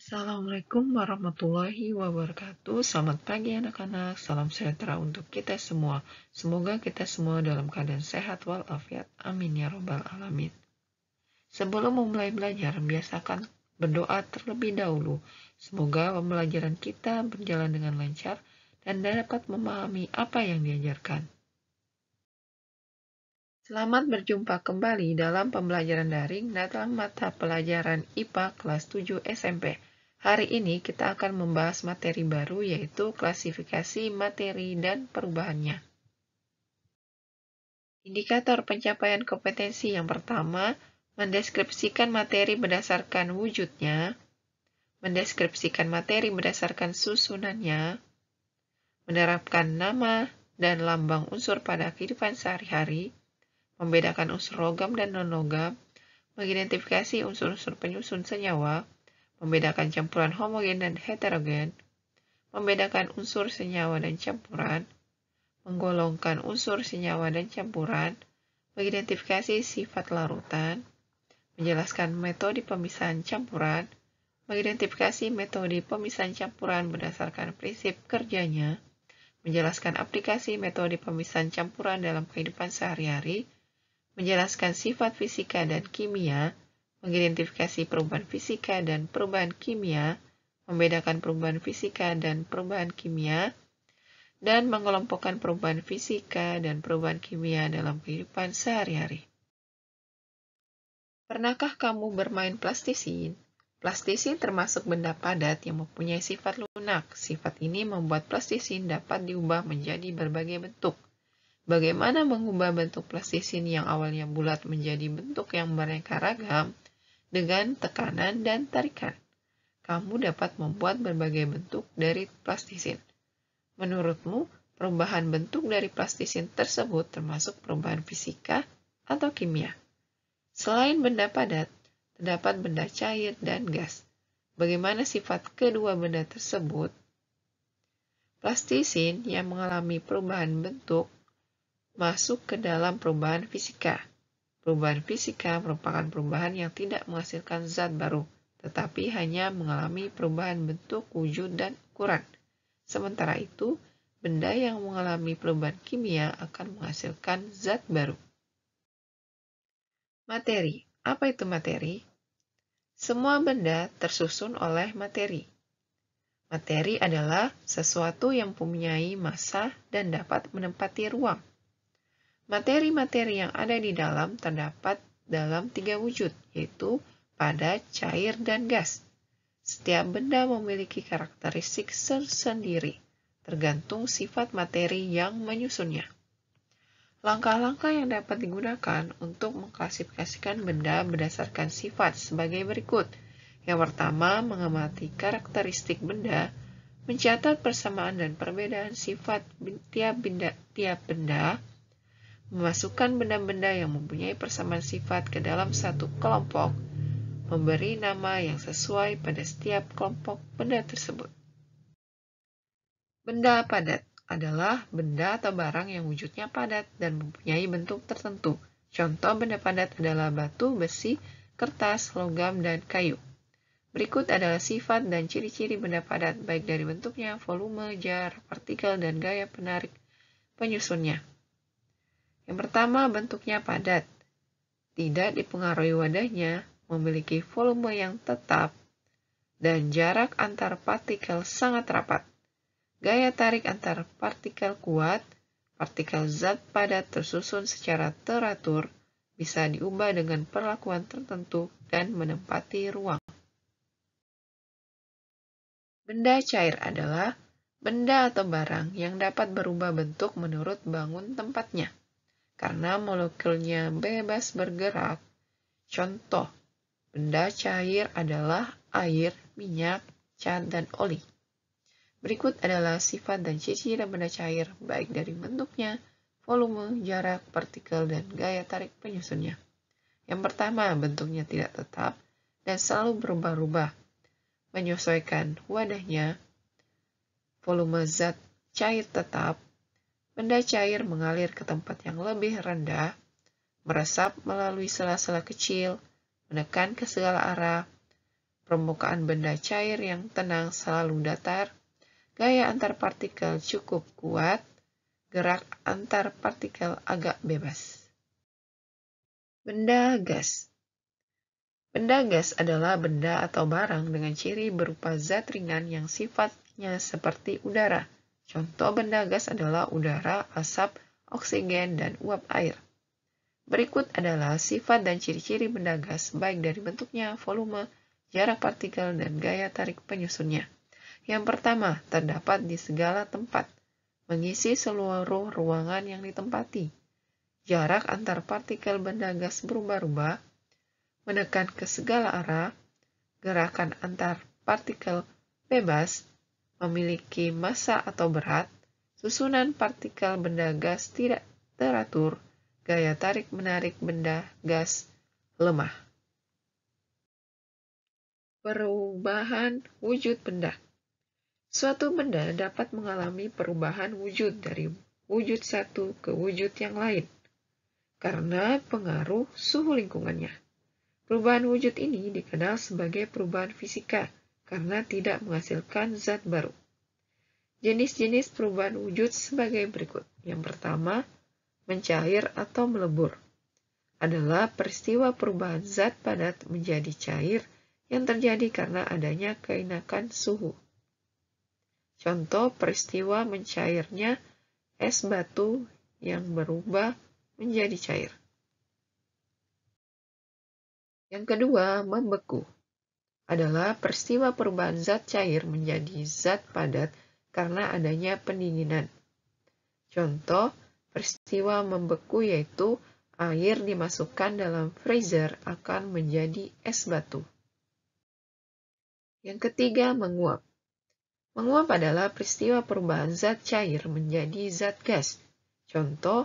Assalamualaikum warahmatullahi wabarakatuh. Selamat pagi anak-anak. Salam sejahtera untuk kita semua. Semoga kita semua dalam keadaan sehat walafiat. Amin ya robbal alamin. Sebelum memulai belajar, biasakan berdoa terlebih dahulu. Semoga pembelajaran kita berjalan dengan lancar dan dapat memahami apa yang diajarkan. Selamat berjumpa kembali dalam pembelajaran daring dalam mata pelajaran IPA kelas 7 SMP. Hari ini kita akan membahas materi baru yaitu klasifikasi materi dan perubahannya. Indikator pencapaian kompetensi yang pertama, mendeskripsikan materi berdasarkan wujudnya, mendeskripsikan materi berdasarkan susunannya, menerapkan nama dan lambang unsur pada kehidupan sehari-hari, membedakan unsur logam dan non-logam, mengidentifikasi unsur-unsur penyusun senyawa, membedakan campuran homogen dan heterogen, membedakan unsur senyawa dan campuran, menggolongkan unsur senyawa dan campuran, mengidentifikasi sifat larutan, menjelaskan metode pemisahan campuran, mengidentifikasi metode pemisahan campuran berdasarkan prinsip kerjanya, menjelaskan aplikasi metode pemisahan campuran dalam kehidupan sehari-hari, menjelaskan sifat fisika dan kimia, mengidentifikasi perubahan fisika dan perubahan kimia, membedakan perubahan fisika dan perubahan kimia, dan mengelompokkan perubahan fisika dan perubahan kimia dalam kehidupan sehari-hari. Pernahkah kamu bermain plastisin? Plastisin termasuk benda padat yang mempunyai sifat lunak. Sifat ini membuat plastisin dapat diubah menjadi berbagai bentuk. Bagaimana mengubah bentuk plastisin yang awalnya bulat menjadi bentuk yang beraneka ragam dengan tekanan dan tarikan? Kamu dapat membuat berbagai bentuk dari plastisin. Menurutmu, perubahan bentuk dari plastisin tersebut termasuk perubahan fisika atau kimia? Selain benda padat, terdapat benda cair dan gas. Bagaimana sifat kedua benda tersebut? Plastisin yang mengalami perubahan bentuk masuk ke dalam perubahan fisika. Perubahan fisika merupakan perubahan yang tidak menghasilkan zat baru, tetapi hanya mengalami perubahan bentuk, wujud, dan ukuran. Sementara itu, benda yang mengalami perubahan kimia akan menghasilkan zat baru. Materi. Apa itu materi? Semua benda tersusun oleh materi. Materi adalah sesuatu yang mempunyai massa dan dapat menempati ruang. Materi-materi yang ada di dalam terdapat dalam 3 wujud, yaitu padat, cair, dan gas. Setiap benda memiliki karakteristik tersendiri, tergantung sifat materi yang menyusunnya. Langkah-langkah yang dapat digunakan untuk mengklasifikasikan benda berdasarkan sifat sebagai berikut. Yang pertama, mengamati karakteristik benda, mencatat persamaan dan perbedaan sifat tiap benda, memasukkan benda-benda yang mempunyai persamaan sifat ke dalam satu kelompok, memberi nama yang sesuai pada setiap kelompok benda tersebut. Benda padat adalah benda atau barang yang wujudnya padat dan mempunyai bentuk tertentu. Contoh benda padat adalah batu, besi, kertas, logam, dan kayu. Berikut adalah sifat dan ciri-ciri benda padat, baik dari bentuknya, volume, jarak, partikel, dan gaya penarik penyusunnya. Yang pertama, bentuknya padat. Tidak dipengaruhi wadahnya, memiliki volume yang tetap, dan jarak antar partikel sangat rapat. Gaya tarik antar partikel kuat, partikel zat padat tersusun secara teratur, bisa diubah dengan perlakuan tertentu dan menempati ruang. Benda cair adalah benda atau barang yang dapat berubah bentuk menurut bangun tempatnya, karena molekulnya bebas bergerak. Contoh, benda cair adalah air, minyak, cat, dan oli. Berikut adalah sifat dan ciri-ciri benda cair, baik dari bentuknya, volume, jarak, partikel, dan gaya tarik penyusunnya. Yang pertama, bentuknya tidak tetap dan selalu berubah-ubah. Menyesuaikan wadahnya, volume zat cair tetap, benda cair mengalir ke tempat yang lebih rendah, meresap melalui sela-sela kecil, menekan ke segala arah, permukaan benda cair yang tenang selalu datar, gaya antar partikel cukup kuat, gerak antar partikel agak bebas. Benda gas. Benda gas adalah benda atau barang dengan ciri berupa zat ringan yang sifatnya seperti udara. Contoh benda gas adalah udara, asap, oksigen, dan uap air. Berikut adalah sifat dan ciri-ciri benda gas, baik dari bentuknya, volume, jarak partikel, dan gaya tarik penyusunnya. Yang pertama, terdapat di segala tempat, mengisi seluruh ruangan yang ditempati. Jarak antar partikel benda gas berubah-ubah, menekan ke segala arah, gerakan antar partikel bebas, memiliki massa atau berat, susunan partikel benda gas tidak teratur, gaya tarik-menarik benda gas lemah. Perubahan wujud benda. Suatu benda dapat mengalami perubahan wujud dari wujud satu ke wujud yang lain karena pengaruh suhu lingkungannya. Perubahan wujud ini dikenal sebagai perubahan fisika karena tidak menghasilkan zat baru. Jenis-jenis perubahan wujud sebagai berikut. Yang pertama, mencair atau melebur adalah peristiwa perubahan zat padat menjadi cair yang terjadi karena adanya keinakan suhu. Contoh peristiwa mencairnya es batu yang berubah menjadi cair. Yang kedua, membeku adalah peristiwa perubahan zat cair menjadi zat padat karena adanya pendinginan. Contoh peristiwa membeku yaitu air dimasukkan dalam freezer akan menjadi es batu. Yang ketiga, menguap. Menguap adalah peristiwa perubahan zat cair menjadi zat gas. Contoh,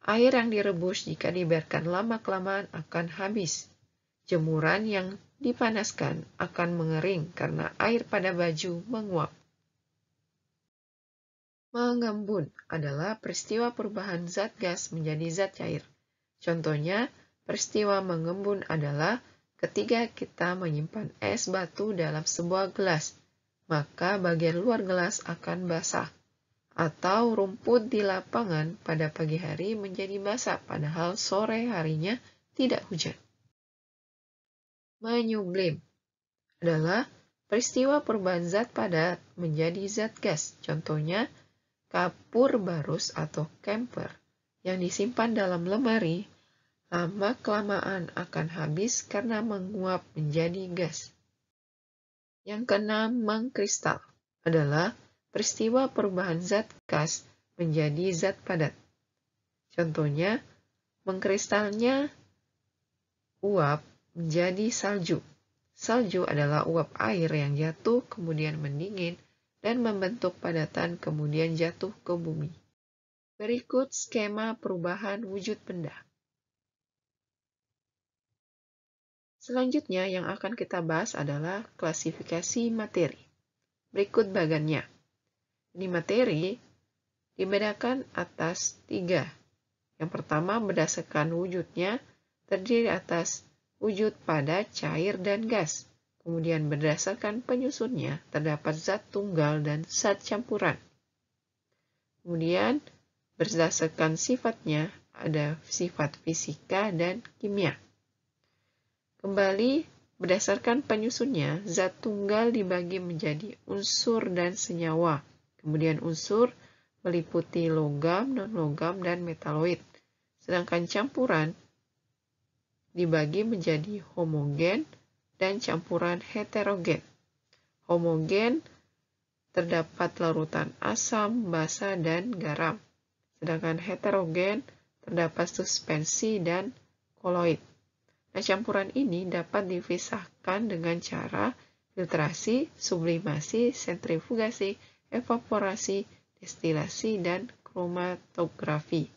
air yang direbus jika dibiarkan lama-kelamaan akan habis. Jemuran yang dipanaskan akan mengering karena air pada baju menguap. Mengembun adalah peristiwa perubahan zat gas menjadi zat cair. Contohnya, peristiwa mengembun adalah ketika kita menyimpan es batu dalam sebuah gelas, maka bagian luar gelas akan basah. Atau rumput di lapangan pada pagi hari menjadi basah, padahal sore harinya tidak hujan. Menyublim adalah peristiwa perubahan zat padat menjadi zat gas. Contohnya, kapur barus atau camphor yang disimpan dalam lemari lama-kelamaan akan habis karena menguap menjadi gas. Yang keenam, mengkristal adalah peristiwa perubahan zat gas menjadi zat padat. Contohnya, mengkristalnya uap menjadi salju. Salju adalah uap air yang jatuh kemudian mendingin dan membentuk padatan kemudian jatuh ke bumi. Berikut skema perubahan wujud benda. Selanjutnya yang akan kita bahas adalah klasifikasi materi. Berikut bagannya. Ini materi dibedakan atas 3. Yang pertama berdasarkan wujudnya terdiri atas wujud padat, cair, dan gas. Kemudian berdasarkan penyusunnya, terdapat zat tunggal dan zat campuran. Kemudian berdasarkan sifatnya, ada sifat fisika dan kimia. Kembali, berdasarkan penyusunnya, zat tunggal dibagi menjadi unsur dan senyawa. Kemudian unsur meliputi logam, non-logam, dan metaloid. Sedangkan campuran dibagi menjadi homogen dan campuran heterogen. Homogen terdapat larutan asam, basa, dan garam. Sedangkan heterogen terdapat suspensi dan koloid. Nah, campuran ini dapat dipisahkan dengan cara filtrasi, sublimasi, sentrifugasi, evaporasi, destilasi, dan kromatografi.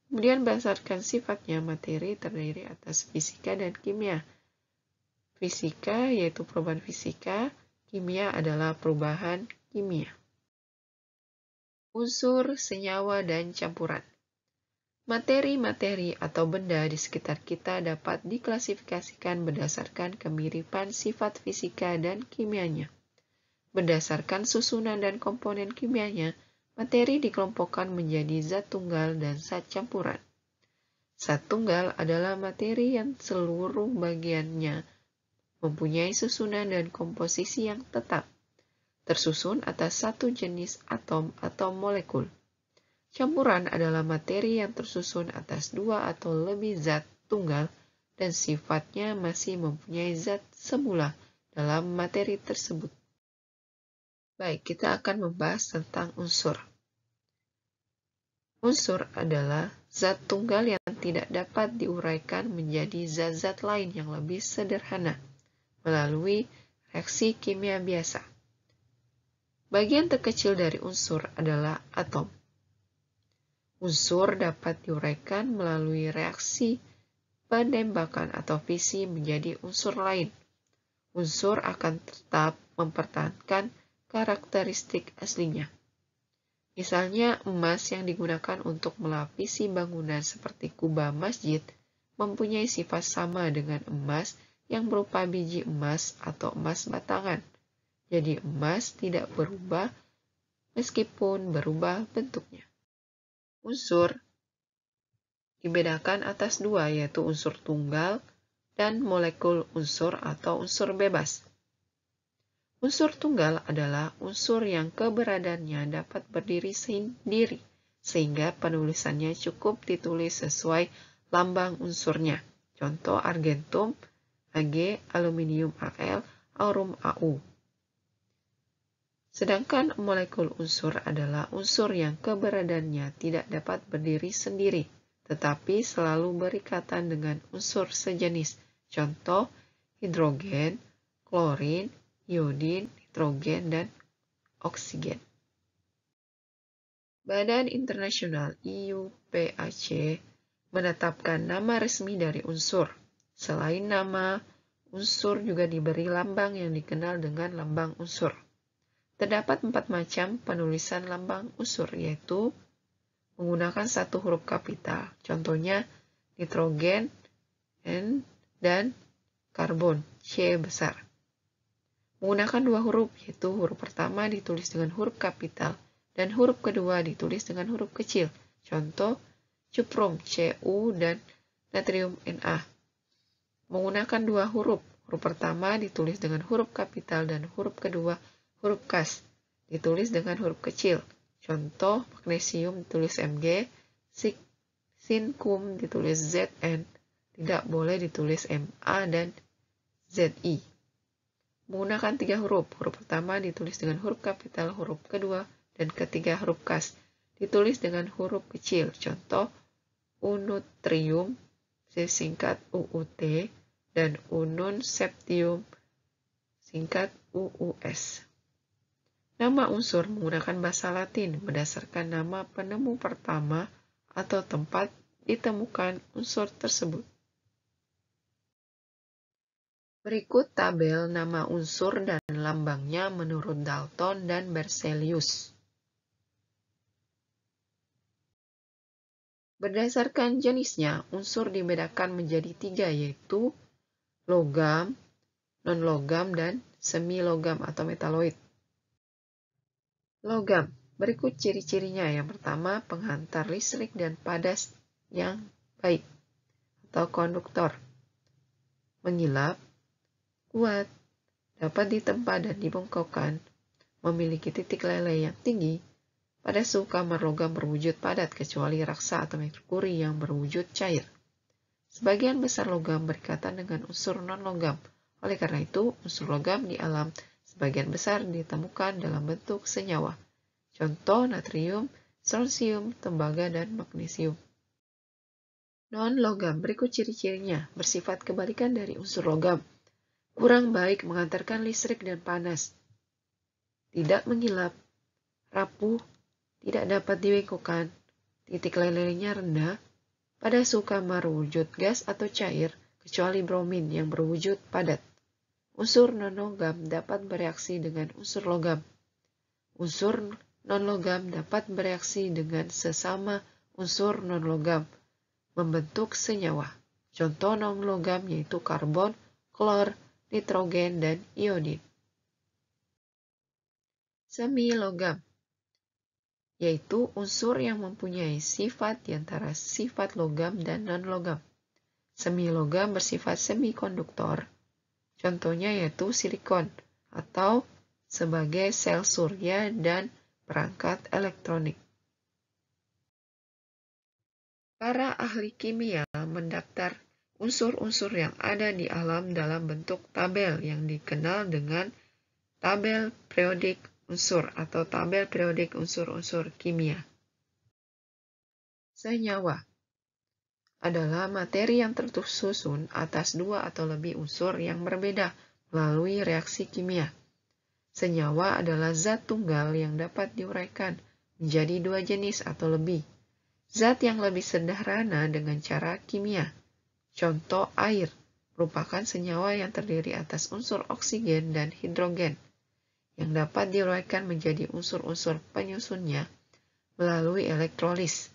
Kemudian berdasarkan sifatnya, materi terdiri atas fisika dan kimia. Fisika yaitu perubahan fisika, kimia adalah perubahan kimia. Unsur, senyawa, dan campuran. Materi-materi atau benda di sekitar kita dapat diklasifikasikan berdasarkan kemiripan sifat fisika dan kimianya. Berdasarkan susunan dan komponen kimianya, materi dikelompokkan menjadi zat tunggal dan zat campuran. Zat tunggal adalah materi yang seluruh bagiannya mempunyai susunan dan komposisi yang tetap, tersusun atas satu jenis atom atau molekul. Campuran adalah materi yang tersusun atas dua atau lebih zat tunggal dan sifatnya masih mempunyai zat semula dalam materi tersebut. Baik, kita akan membahas tentang unsur. Unsur adalah zat tunggal yang tidak dapat diuraikan menjadi zat-zat lain yang lebih sederhana melalui reaksi kimia biasa. Bagian terkecil dari unsur adalah atom. Unsur dapat diuraikan melalui reaksi penembakan atau fisi menjadi unsur lain. Unsur akan tetap mempertahankan karakteristik aslinya. Misalnya, emas yang digunakan untuk melapisi bangunan seperti kubah masjid mempunyai sifat sama dengan emas yang berupa biji emas atau emas batangan. Jadi emas tidak berubah meskipun berubah bentuknya. Unsur dibedakan atas dua, yaitu unsur tunggal dan molekul unsur atau unsur bebas. Unsur tunggal adalah unsur yang keberadaannya dapat berdiri sendiri, sehingga penulisannya cukup ditulis sesuai lambang unsurnya. Contoh argentum, Ag, aluminium Al, aurum Au. Sedangkan molekul unsur adalah unsur yang keberadaannya tidak dapat berdiri sendiri, tetapi selalu berikatan dengan unsur sejenis. Contoh hidrogen, klorin, iodin, nitrogen, dan oksigen. Badan Internasional IUPAC menetapkan nama resmi dari unsur. Selain nama, unsur juga diberi lambang yang dikenal dengan lambang unsur. Terdapat 4 macam penulisan lambang unsur, yaitu menggunakan satu huruf kapital, contohnya nitrogen N dan karbon C besar. Menggunakan dua huruf, yaitu huruf pertama ditulis dengan huruf kapital dan huruf kedua ditulis dengan huruf kecil, contoh cuprum Cu dan natrium Na. Menggunakan dua huruf, huruf pertama ditulis dengan huruf kapital dan huruf kedua huruf khas ditulis dengan huruf kecil. Contoh magnesium ditulis Mg, zinkum ditulis Zn, tidak boleh ditulis Ma dan Zi. Menggunakan tiga huruf, huruf pertama ditulis dengan huruf kapital, huruf kedua dan ketiga huruf khas ditulis dengan huruf kecil. Contoh unutrium singkat UUT dan unun septium singkat UUS. Nama unsur menggunakan bahasa Latin berdasarkan nama penemu pertama atau tempat ditemukan unsur tersebut. Berikut tabel nama unsur dan lambangnya menurut Dalton dan Berzelius. Berdasarkan jenisnya, unsur dibedakan menjadi 3, yaitu logam, non-logam, dan semi-logam atau metaloid. Logam, berikut ciri-cirinya. Yang pertama, penghantar listrik dan padas yang baik atau konduktor. Mengilap, kuat, dapat ditempa dan dibongkokkan, memiliki titik leleh yang tinggi. Pada suhu kamar logam berwujud padat kecuali raksa atau merkuri yang berwujud cair. Sebagian besar logam berikatan dengan unsur non-logam. Oleh karena itu, unsur logam di alam sebagian besar ditemukan dalam bentuk senyawa. Contoh natrium, strontium, tembaga, dan magnesium. Non-logam, berikut ciri-cirinya, bersifat kebalikan dari unsur logam. Kurang baik mengantarkan listrik dan panas. Tidak mengilap, rapuh, tidak dapat dibengkokkan, titik lelehnya rendah, pada suhu kamar wujud gas atau cair, kecuali bromin yang berwujud padat. Unsur non-logam dapat bereaksi dengan unsur logam. Unsur non-logam dapat bereaksi dengan sesama unsur non-logam, membentuk senyawa. Contoh non-logam yaitu karbon, klor, nitrogen, dan iodin. Semi-logam, yaitu unsur yang mempunyai sifat di antara sifat logam dan non-logam. Semi-logam bersifat semikonduktor, contohnya yaitu silikon, atau sebagai sel surya dan perangkat elektronik. Para ahli kimia mendaftar unsur-unsur yang ada di alam dalam bentuk tabel yang dikenal dengan tabel periodik unsur atau tabel periodik unsur-unsur kimia. Senyawa adalah materi yang tersusun atas dua atau lebih unsur yang berbeda melalui reaksi kimia. Senyawa adalah zat tunggal yang dapat diuraikan menjadi dua jenis atau lebih. Zat yang lebih sederhana dengan cara kimia. Contoh air merupakan senyawa yang terdiri atas unsur oksigen dan hidrogen yang dapat diuraikan menjadi unsur-unsur penyusunnya melalui elektrolis.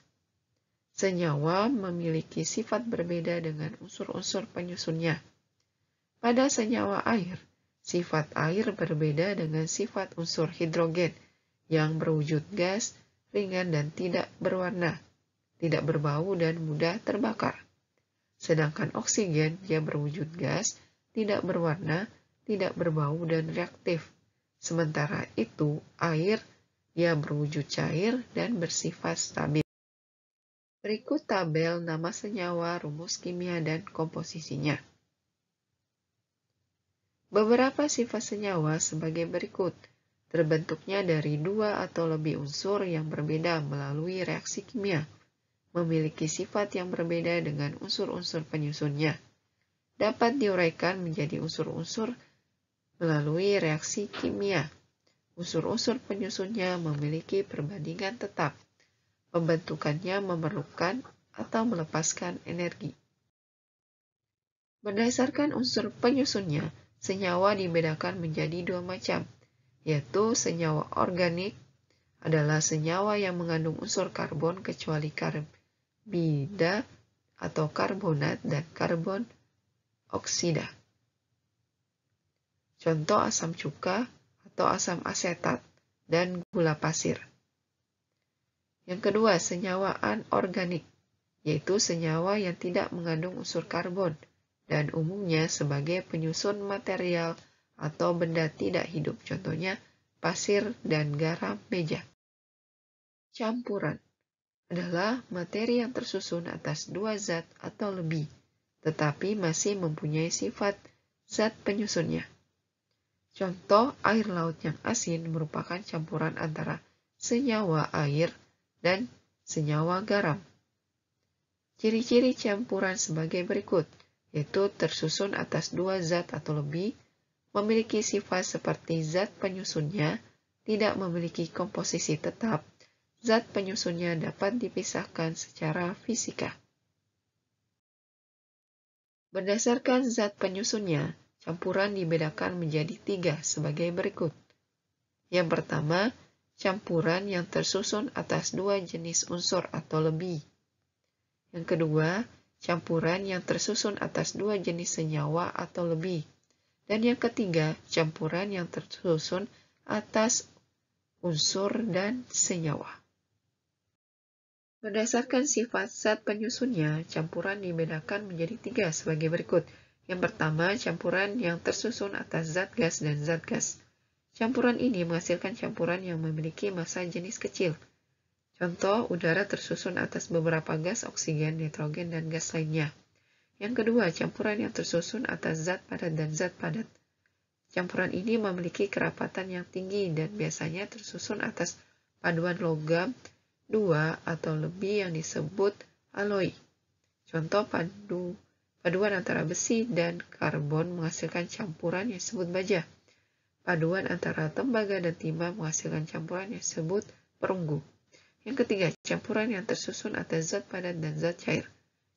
Senyawa memiliki sifat berbeda dengan unsur-unsur penyusunnya. Pada senyawa air, sifat air berbeda dengan sifat unsur hidrogen yang berwujud gas, ringan dan tidak berwarna, tidak berbau dan mudah terbakar. Sedangkan oksigen dia berwujud gas, tidak berwarna, tidak berbau dan reaktif. Sementara itu, air dia berwujud cair dan bersifat stabil. Berikut tabel nama senyawa, rumus kimia, dan komposisinya. Beberapa sifat senyawa sebagai berikut. Terbentuknya dari dua atau lebih unsur yang berbeda melalui reaksi kimia. Memiliki sifat yang berbeda dengan unsur-unsur penyusunnya. Dapat diuraikan menjadi unsur-unsur melalui reaksi kimia. Unsur-unsur penyusunnya memiliki perbandingan tetap. Pembentukannya memerlukan atau melepaskan energi. Berdasarkan unsur penyusunnya, senyawa dibedakan menjadi dua macam, yaitu senyawa organik adalah senyawa yang mengandung unsur karbon kecuali karbida atau karbonat dan karbon oksida. Contoh asam cuka atau asam asetat dan gula pasir. Yang kedua, senyawa anorganik, yaitu senyawa yang tidak mengandung unsur karbon dan umumnya sebagai penyusun material atau benda tidak hidup, contohnya pasir dan garam meja. Campuran adalah materi yang tersusun atas dua zat atau lebih, tetapi masih mempunyai sifat zat penyusunnya. Contoh, air laut yang asin merupakan campuran antara senyawa air dan senyawa garam. Ciri-ciri campuran sebagai berikut, yaitu tersusun atas dua zat atau lebih, memiliki sifat seperti zat penyusunnya, tidak memiliki komposisi tetap, zat penyusunnya dapat dipisahkan secara fisika. Berdasarkan zat penyusunnya, campuran dibedakan menjadi tiga sebagai berikut. Yang pertama, campuran yang tersusun atas dua jenis unsur atau lebih. Yang kedua, campuran yang tersusun atas dua jenis senyawa atau lebih. Dan yang ketiga, campuran yang tersusun atas unsur dan senyawa. Berdasarkan sifat zat penyusunnya, campuran dibedakan menjadi tiga sebagai berikut. Yang pertama, campuran yang tersusun atas zat gas dan zat gas. Campuran ini menghasilkan campuran yang memiliki massa jenis kecil. Contoh, udara tersusun atas beberapa gas oksigen, nitrogen, dan gas lainnya. Yang kedua, campuran yang tersusun atas zat padat dan zat padat. Campuran ini memiliki kerapatan yang tinggi dan biasanya tersusun atas paduan logam dua atau lebih yang disebut alloy. Contoh, paduan antara besi dan karbon menghasilkan campuran yang disebut baja. Paduan antara tembaga dan timah menghasilkan campuran yang disebut perunggu. Yang ketiga, campuran yang tersusun atas zat padat dan zat cair.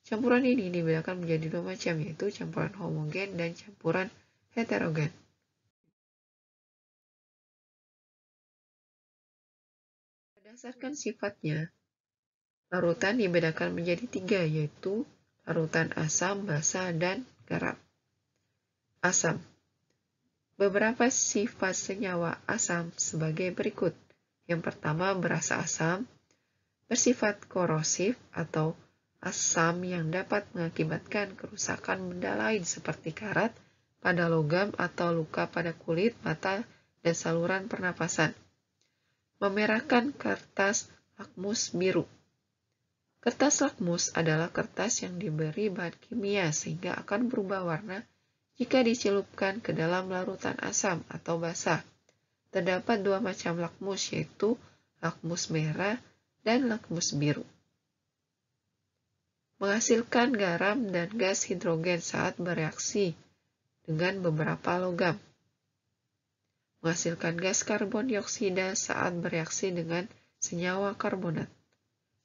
Campuran ini dibedakan menjadi dua macam, yaitu campuran homogen dan campuran heterogen. Berdasarkan sifatnya, Larutan dibedakan menjadi 3, yaitu larutan asam, basa, dan garam. Asam. Beberapa sifat senyawa asam sebagai berikut. Yang pertama, berasa asam, bersifat korosif atau asam yang dapat mengakibatkan kerusakan benda lain seperti karat pada logam atau luka pada kulit, mata, dan saluran pernapasan. Memerahkan kertas lakmus biru. Kertas lakmus adalah kertas yang diberi bahan kimia sehingga akan berubah warna jika dicelupkan ke dalam larutan asam atau basa. Terdapat 2 macam lakmus, yaitu lakmus merah dan lakmus biru. Menghasilkan garam dan gas hidrogen saat bereaksi dengan beberapa logam. Menghasilkan gas karbon dioksida saat bereaksi dengan senyawa karbonat.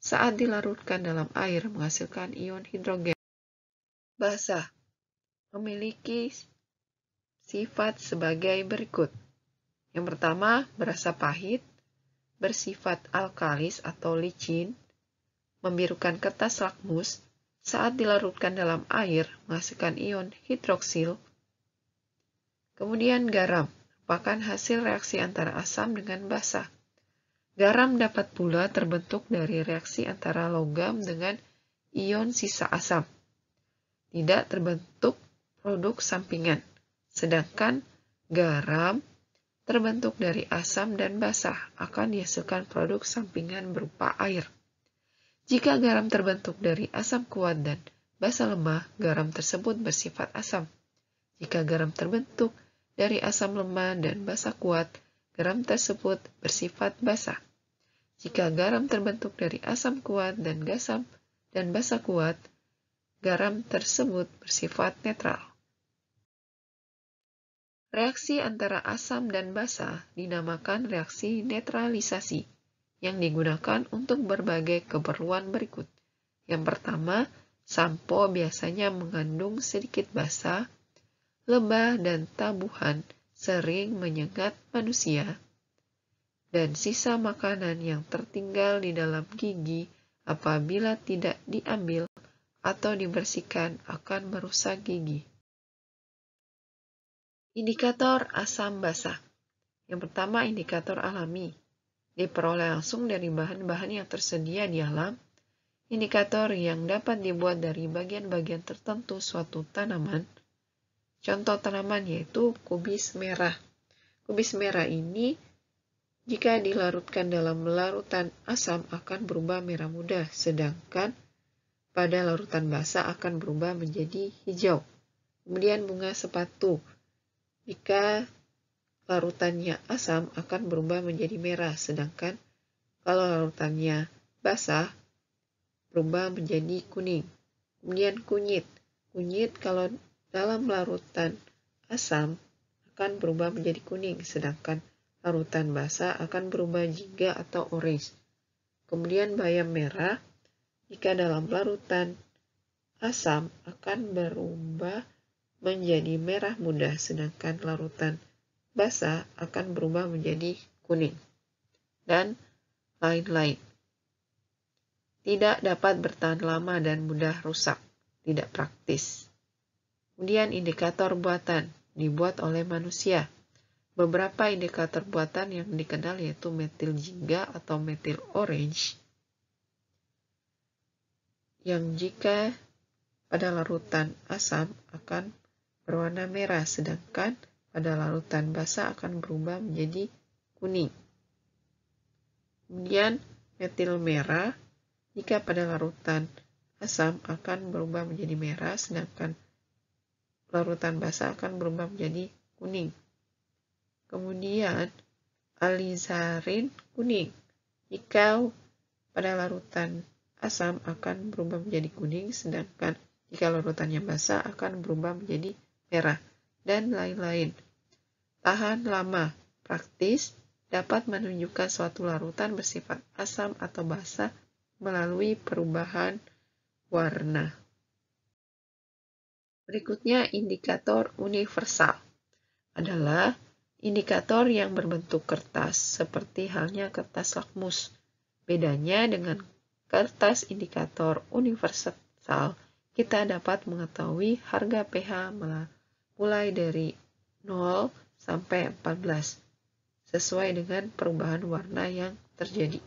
Saat dilarutkan dalam air menghasilkan ion hidrogen. Basa memiliki sifat sebagai berikut. Yang pertama, berasa pahit, bersifat alkalis atau licin, membirukan kertas lakmus, saat dilarutkan dalam air menghasilkan ion hidroksil. Kemudian garam, merupakan hasil reaksi antara asam dengan basa. Garam dapat pula terbentuk dari reaksi antara logam dengan ion sisa asam. Tidak terbentuk produk sampingan, sedangkan garam terbentuk dari asam dan basa akan dihasilkan produk sampingan berupa air. Jika garam terbentuk dari asam kuat dan basa lemah, garam tersebut bersifat asam. Jika garam terbentuk dari asam lemah dan basa kuat, garam tersebut bersifat basa. Jika garam terbentuk dari asam kuat dan basa kuat, garam tersebut bersifat netral. Reaksi antara asam dan basa dinamakan reaksi netralisasi, yang digunakan untuk berbagai keperluan berikut. Yang pertama, sampo biasanya mengandung sedikit basa, lebah dan tabuhan sering menyengat manusia, dan sisa makanan yang tertinggal di dalam gigi apabila tidak diambil atau dibersihkan akan merusak gigi. Indikator asam basa. Yang pertama, indikator alami. Diperoleh langsung dari bahan-bahan yang tersedia di alam. Indikator yang dapat dibuat dari bagian-bagian tertentu suatu tanaman. Contoh tanaman yaitu kubis merah. Kubis merah ini jika dilarutkan dalam larutan asam akan berubah merah muda, sedangkan pada larutan basa akan berubah menjadi hijau. Kemudian bunga sepatu. Jika larutannya asam akan berubah menjadi merah, sedangkan kalau larutannya basah berubah menjadi kuning. Kemudian kunyit. Kunyit kalau dalam larutan asam akan berubah menjadi kuning, sedangkan larutan basa akan berubah jingga atau orange. Kemudian bayam merah, jika dalam larutan asam akan berubah menjadi merah muda, sedangkan larutan basa akan berubah menjadi kuning, dan lain-lain. Tidak dapat bertahan lama dan mudah rusak, tidak praktis. Kemudian indikator buatan, dibuat oleh manusia. Beberapa indikator buatan yang dikenal yaitu metil jingga atau metil orange, yang jika pada larutan asam akan berwarna merah, sedangkan pada larutan basa akan berubah menjadi kuning. Kemudian metil merah, jika pada larutan asam akan berubah menjadi merah, sedangkan larutan basa akan berubah menjadi kuning. Kemudian alizarin kuning, jika pada larutan asam akan berubah menjadi kuning, sedangkan jika larutannya basah akan berubah menjadi merah, dan lain-lain. Tahan lama, praktis, dapat menunjukkan suatu larutan bersifat asam atau basa melalui perubahan warna. Berikutnya, indikator universal adalah indikator yang berbentuk kertas, seperti halnya kertas lakmus. Bedanya dengan kertas indikator universal, kita dapat mengetahui harga pH mulai dari 0 sampai 14, sesuai dengan perubahan warna yang terjadi.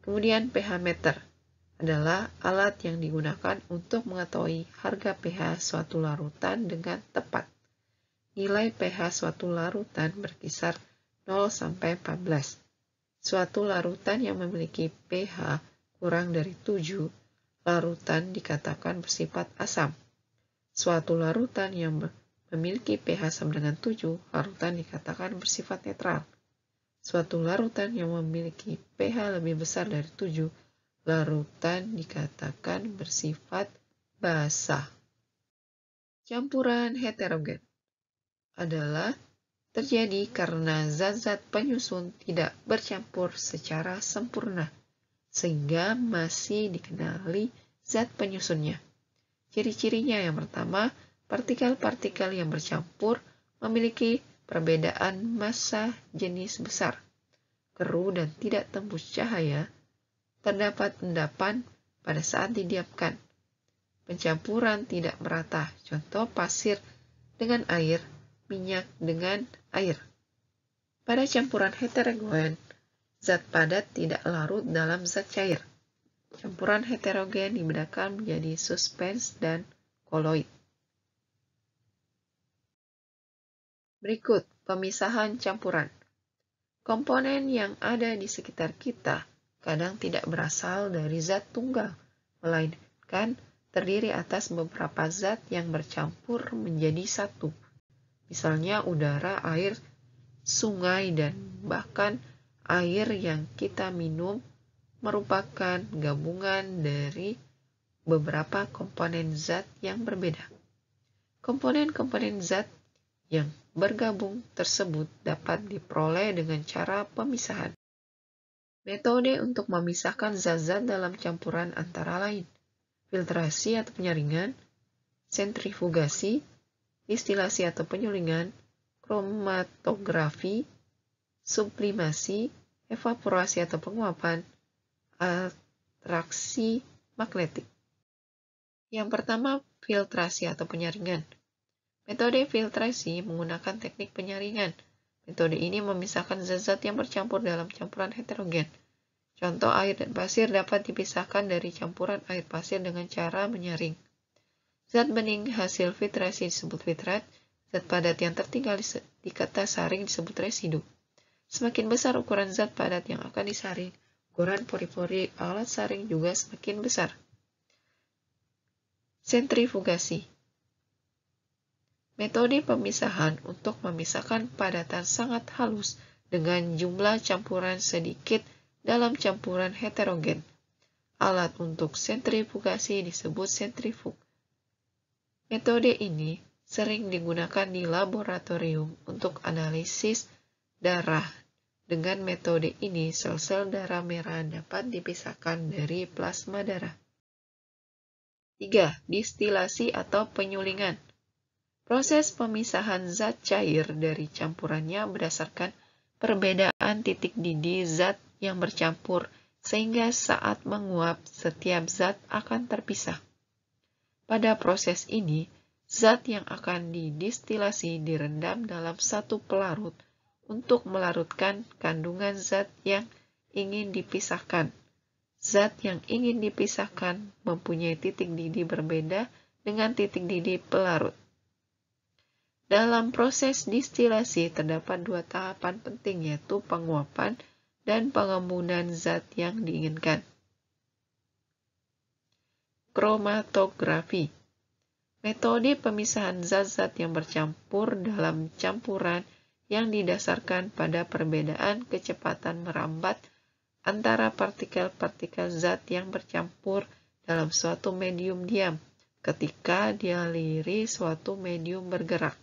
Kemudian pH meter adalah alat yang digunakan untuk mengetahui harga pH suatu larutan dengan tepat. Nilai pH suatu larutan berkisar 0 sampai 14. Suatu larutan yang memiliki pH kurang dari 7, larutan dikatakan bersifat asam. Suatu larutan yang memiliki pH sama dengan 7, larutan dikatakan bersifat netral. Suatu larutan yang memiliki pH lebih besar dari 7, larutan dikatakan bersifat basa. Campuran heterogen adalah terjadi karena zat-zat penyusun tidak bercampur secara sempurna, sehingga masih dikenali zat penyusunnya. Ciri-cirinya yang pertama, partikel-partikel yang bercampur memiliki perbedaan massa jenis besar, keruh dan tidak tembus cahaya. Terdapat endapan pada saat didiamkan. Pencampuran tidak merata, contoh pasir dengan air, minyak dengan air. Pada campuran heterogen, zat padat tidak larut dalam zat cair. Campuran heterogen dibedakan menjadi suspens dan koloid. Berikut pemisahan campuran. Komponen yang ada di sekitar kita kadang tidak berasal dari zat tunggal, melainkan terdiri atas beberapa zat yang bercampur menjadi satu. Misalnya udara, air, sungai, dan bahkan air yang kita minum merupakan gabungan dari beberapa komponen zat yang berbeda. Komponen-komponen zat yang bergabung tersebut dapat diperoleh dengan cara pemisahan. Metode untuk memisahkan zat-zat dalam campuran antara lain filtrasi atau penyaringan, sentrifugasi, distilasi atau penyulingan, kromatografi, sublimasi, evaporasi atau penguapan, atraksi magnetik. Yang pertama, filtrasi atau penyaringan. Metode filtrasi menggunakan teknik penyaringan. Metode ini memisahkan zat-zat yang bercampur dalam campuran heterogen. Contoh, air dan pasir dapat dipisahkan dari campuran air pasir dengan cara menyaring. Zat bening hasil filtrasi disebut filtrat, zat padat yang tertinggal di kertas saring disebut residu. Semakin besar ukuran zat padat yang akan disaring, ukuran pori-pori alat saring juga semakin besar. Sentrifugasi. Metode pemisahan untuk memisahkan padatan sangat halus dengan jumlah campuran sedikit dalam campuran heterogen. Alat untuk sentrifugasi disebut sentrifug. Metode ini sering digunakan di laboratorium untuk analisis darah. Dengan metode ini, sel-sel darah merah dapat dipisahkan dari plasma darah. 3. Distilasi atau penyulingan. Proses pemisahan zat cair dari campurannya berdasarkan perbedaan titik didih zat yang bercampur, sehingga saat menguap, setiap zat akan terpisah. Pada proses ini, zat yang akan didistilasi direndam dalam satu pelarut untuk melarutkan kandungan zat yang ingin dipisahkan. Zat yang ingin dipisahkan mempunyai titik didih berbeda dengan titik didih pelarut. Dalam proses distilasi terdapat dua tahapan penting, yaitu penguapan dan pengembunan zat yang diinginkan. Kromatografi. Metode pemisahan zat-zat yang bercampur dalam campuran yang didasarkan pada perbedaan kecepatan merambat antara partikel-partikel zat yang bercampur dalam suatu medium diam ketika dialiri suatu medium bergerak.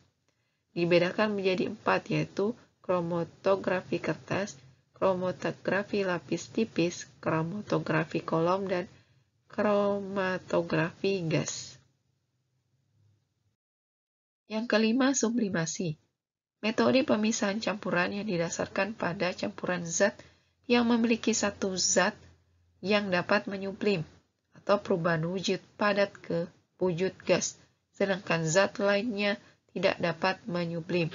Dibedakan menjadi 4, yaitu kromatografi kertas, kromatografi lapis tipis, kromatografi kolom, dan kromatografi gas. Yang kelima, sublimasi. Metode pemisahan campuran yang didasarkan pada campuran zat yang memiliki satu zat yang dapat menyublim, atau perubahan wujud padat ke wujud gas, sedangkan zat lainnya tidak dapat menyublim.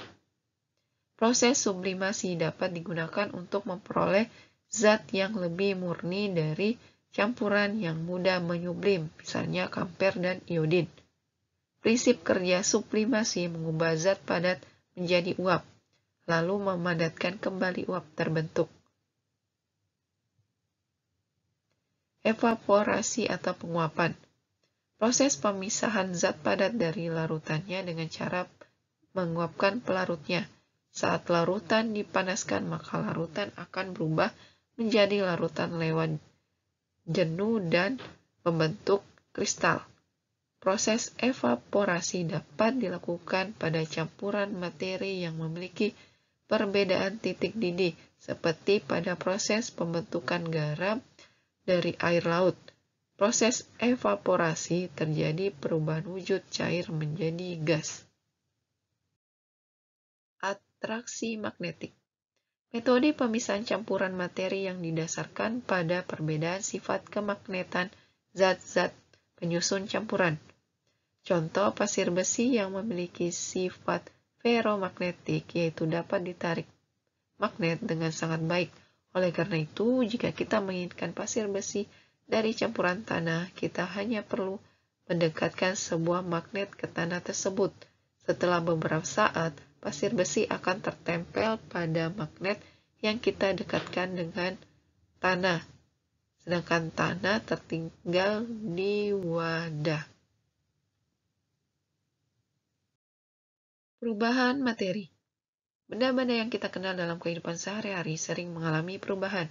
Proses sublimasi dapat digunakan untuk memperoleh zat yang lebih murni dari campuran yang mudah menyublim, misalnya kamper dan iodin. Prinsip kerja sublimasi mengubah zat padat menjadi uap, lalu memadatkan kembali uap terbentuk. Evaporasi atau penguapan. Proses pemisahan zat padat dari larutannya dengan cara menguapkan pelarutnya. Saat larutan dipanaskan, maka larutan akan berubah menjadi larutan lewat jenuh dan membentuk kristal. Proses evaporasi dapat dilakukan pada campuran materi yang memiliki perbedaan titik didih, seperti pada proses pembentukan garam dari air laut. Proses evaporasi terjadi perubahan wujud cair menjadi gas. Atraksi magnetik. Metode pemisahan campuran materi yang didasarkan pada perbedaan sifat kemagnetan zat-zat penyusun campuran. Contoh pasir besi yang memiliki sifat ferromagnetik, yaitu dapat ditarik magnet dengan sangat baik. Oleh karena itu, jika kita menginginkan pasir besi dari campuran tanah, kita hanya perlu mendekatkan sebuah magnet ke tanah tersebut. Setelah beberapa saat, pasir besi akan tertempel pada magnet yang kita dekatkan dengan tanah, sedangkan tanah tertinggal di wadah. Perubahan materi. Benda-benda yang kita kenal dalam kehidupan sehari-hari sering mengalami perubahan.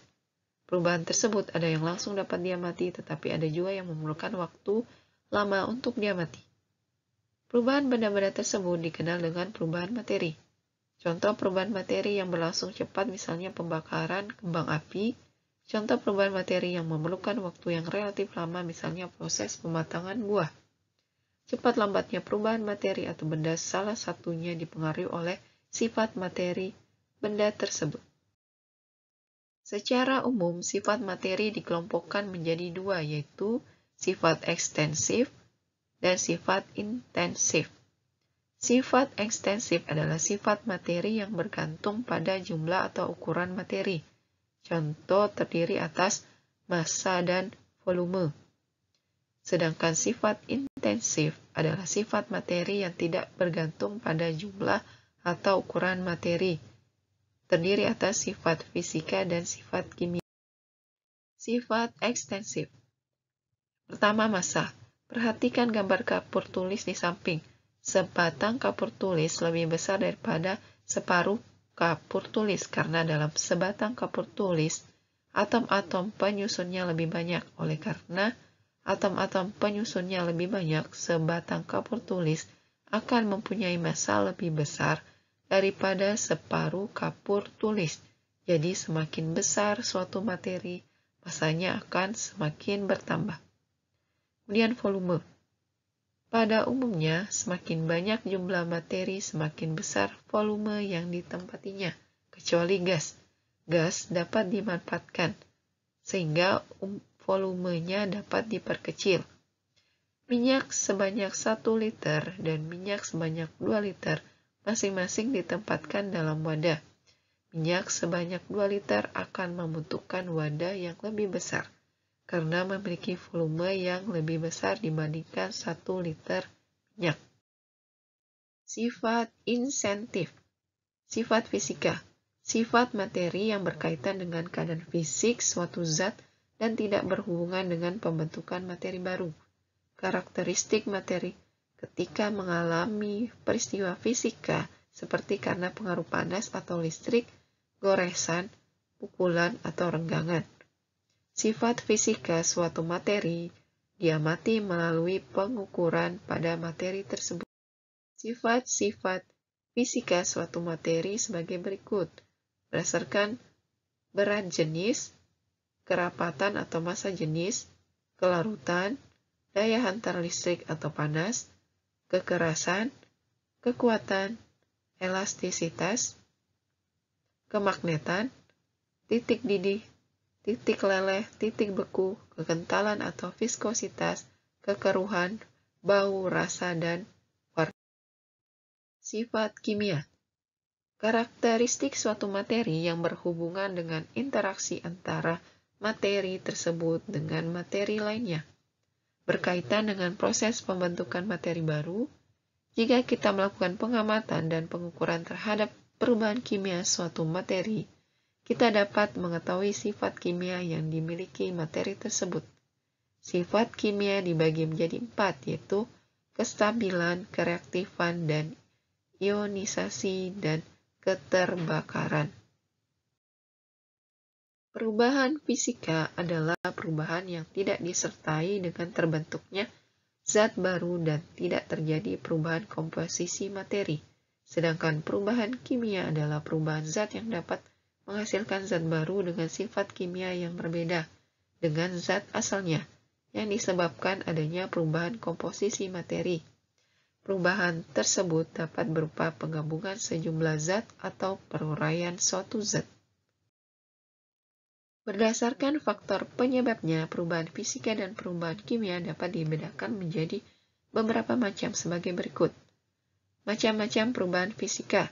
Perubahan tersebut ada yang langsung dapat diamati, tetapi ada juga yang memerlukan waktu lama untuk diamati. Perubahan benda-benda tersebut dikenal dengan perubahan materi. Contoh perubahan materi yang berlangsung cepat misalnya pembakaran kembang api. Contoh perubahan materi yang memerlukan waktu yang relatif lama misalnya proses pematangan buah. Cepat lambatnya perubahan materi atau benda salah satunya dipengaruhi oleh sifat materi benda tersebut. Secara umum, sifat materi dikelompokkan menjadi dua, yaitu sifat ekstensif dan sifat intensif. Sifat ekstensif adalah sifat materi yang bergantung pada jumlah atau ukuran materi. Contoh terdiri atas massa dan volume. Sedangkan sifat intensif adalah sifat materi yang tidak bergantung pada jumlah atau ukuran materi. Terdiri atas sifat fisika dan sifat kimia. Sifat ekstensif. Pertama, massa. Perhatikan gambar kapur tulis di samping. Sebatang kapur tulis lebih besar daripada separuh kapur tulis karena dalam sebatang kapur tulis, atom-atom penyusunnya lebih banyak. Oleh karena atom-atom penyusunnya lebih banyak, sebatang kapur tulis akan mempunyai massa lebih besar daripada separuh kapur tulis. Jadi semakin besar suatu materi, massanya akan semakin bertambah. Kemudian volume. Pada umumnya, semakin banyak jumlah materi, semakin besar volume yang ditempatinya, kecuali gas. Gas dapat dimanfaatkan, sehingga volumenya dapat diperkecil. Minyak sebanyak 1 liter dan minyak sebanyak 2 liter masing-masing ditempatkan dalam wadah. Minyak sebanyak 2 liter akan membutuhkan wadah yang lebih besar, karena memiliki volume yang lebih besar dibandingkan 1 liter minyak. Sifat insentif. Sifat fisika. Sifat materi yang berkaitan dengan keadaan fisik suatu zat dan tidak berhubungan dengan pembentukan materi baru. Karakteristik materi ketika mengalami peristiwa fisika seperti karena pengaruh panas atau listrik, goresan, pukulan, atau renggangan. Sifat fisika suatu materi diamati melalui pengukuran pada materi tersebut. Sifat-sifat fisika suatu materi sebagai berikut. Berdasarkan berat jenis, kerapatan atau massa jenis, kelarutan, daya hantar listrik atau panas, kekerasan, kekuatan, elastisitas, kemagnetan, titik didih, titik leleh, titik beku, kekentalan atau viskositas, kekeruhan, bau, rasa, dan warna. Sifat kimia. Karakteristik suatu materi yang berhubungan dengan interaksi antara materi tersebut dengan materi lainnya. Berkaitan dengan proses pembentukan materi baru, jika kita melakukan pengamatan dan pengukuran terhadap perubahan kimia suatu materi, kita dapat mengetahui sifat kimia yang dimiliki materi tersebut. Sifat kimia dibagi menjadi 4, yaitu kestabilan, kereaktifan, dan ionisasi, dan keterbakaran. Perubahan fisika adalah perubahan yang tidak disertai dengan terbentuknya zat baru dan tidak terjadi perubahan komposisi materi. Sedangkan perubahan kimia adalah perubahan zat yang dapat menghasilkan zat baru dengan sifat kimia yang berbeda dengan zat asalnya, yang disebabkan adanya perubahan komposisi materi. Perubahan tersebut dapat berupa penggabungan sejumlah zat atau peruraian suatu zat. Berdasarkan faktor penyebabnya, perubahan fisika dan perubahan kimia dapat dibedakan menjadi beberapa macam sebagai berikut. Macam-macam perubahan fisika.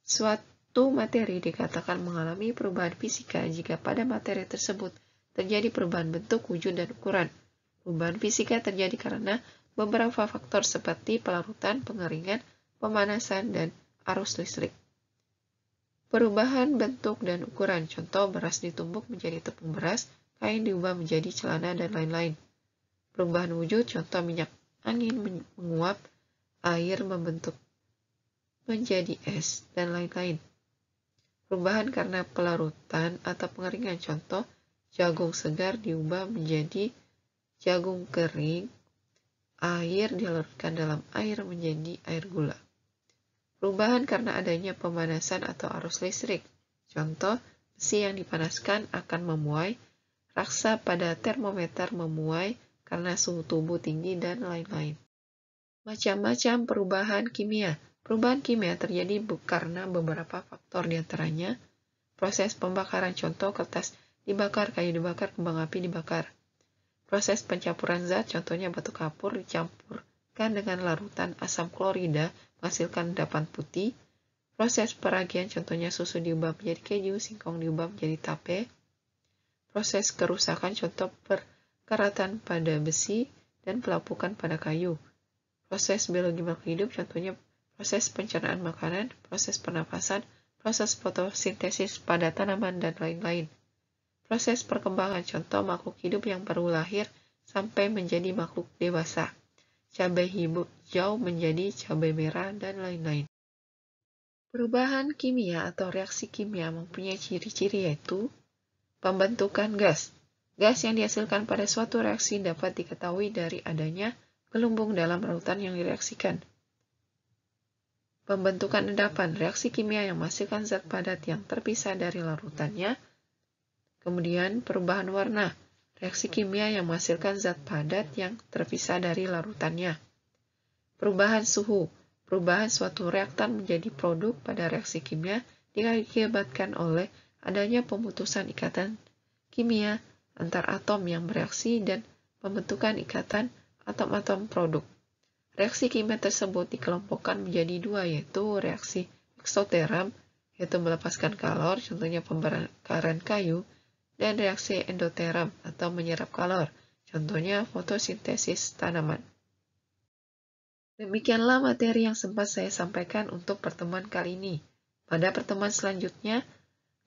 Suatu materi dikatakan mengalami perubahan fisika jika pada materi tersebut terjadi perubahan bentuk, wujud, dan ukuran. Perubahan fisika terjadi karena beberapa faktor seperti pelarutan, pengeringan, pemanasan, dan arus listrik. Perubahan bentuk dan ukuran, contoh beras ditumbuk menjadi tepung beras, kain diubah menjadi celana, dan lain-lain. Perubahan wujud, contoh minyak angin menguap, air membentuk menjadi es, dan lain-lain. Perubahan karena pelarutan atau pengeringan, contoh jagung segar diubah menjadi jagung kering, air dilarutkan dalam air menjadi air gula. Perubahan karena adanya pemanasan atau arus listrik. Contoh, besi yang dipanaskan akan memuai, raksa pada termometer memuai karena suhu tubuh tinggi, dan lain-lain. Macam-macam perubahan kimia. Perubahan kimia terjadi karena beberapa faktor, diantaranya proses pembakaran, contoh kertas dibakar, kayu dibakar, kembang api dibakar. Proses pencampuran zat, contohnya batu kapur dicampurkan dengan larutan asam klorida menghasilkan endapan putih. Proses peragian, contohnya susu diubah menjadi keju, singkong diubah menjadi tape. Proses kerusakan, contoh perkaratan pada besi dan pelapukan pada kayu. Proses biologi makhluk hidup, contohnya proses pencernaan makanan, proses pernapasan, proses fotosintesis pada tanaman, dan lain-lain. Proses perkembangan, contoh makhluk hidup yang baru lahir sampai menjadi makhluk dewasa. Cabai hijau menjadi cabai merah, dan lain-lain. Perubahan kimia atau reaksi kimia mempunyai ciri-ciri yaitu pembentukan gas. Gas yang dihasilkan pada suatu reaksi dapat diketahui dari adanya gelembung dalam larutan yang direaksikan. Pembentukan endapan, reaksi kimia yang menghasilkan zat padat yang terpisah dari larutannya. Kemudian perubahan warna, reaksi kimia yang menghasilkan zat padat yang terpisah dari larutannya. Perubahan suhu, perubahan suatu reaktan menjadi produk pada reaksi kimia diakibatkan oleh adanya pemutusan ikatan kimia antar atom yang bereaksi dan pembentukan ikatan atom-atom produk. Reaksi kimia tersebut dikelompokkan menjadi dua, yaitu reaksi eksoteram, yaitu melepaskan kalor, contohnya pembakaran kayu, dan reaksi endoteram atau menyerap kalor, contohnya fotosintesis tanaman. Demikianlah materi yang sempat saya sampaikan untuk pertemuan kali ini. Pada pertemuan selanjutnya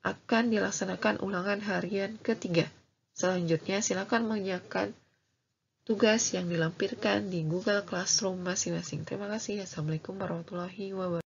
akan dilaksanakan ulangan harian ketiga. Selanjutnya silakan mengerjakan tugas yang dilampirkan di Google Classroom masing-masing. Terima kasih. Assalamualaikum warahmatullahi wabarakatuh.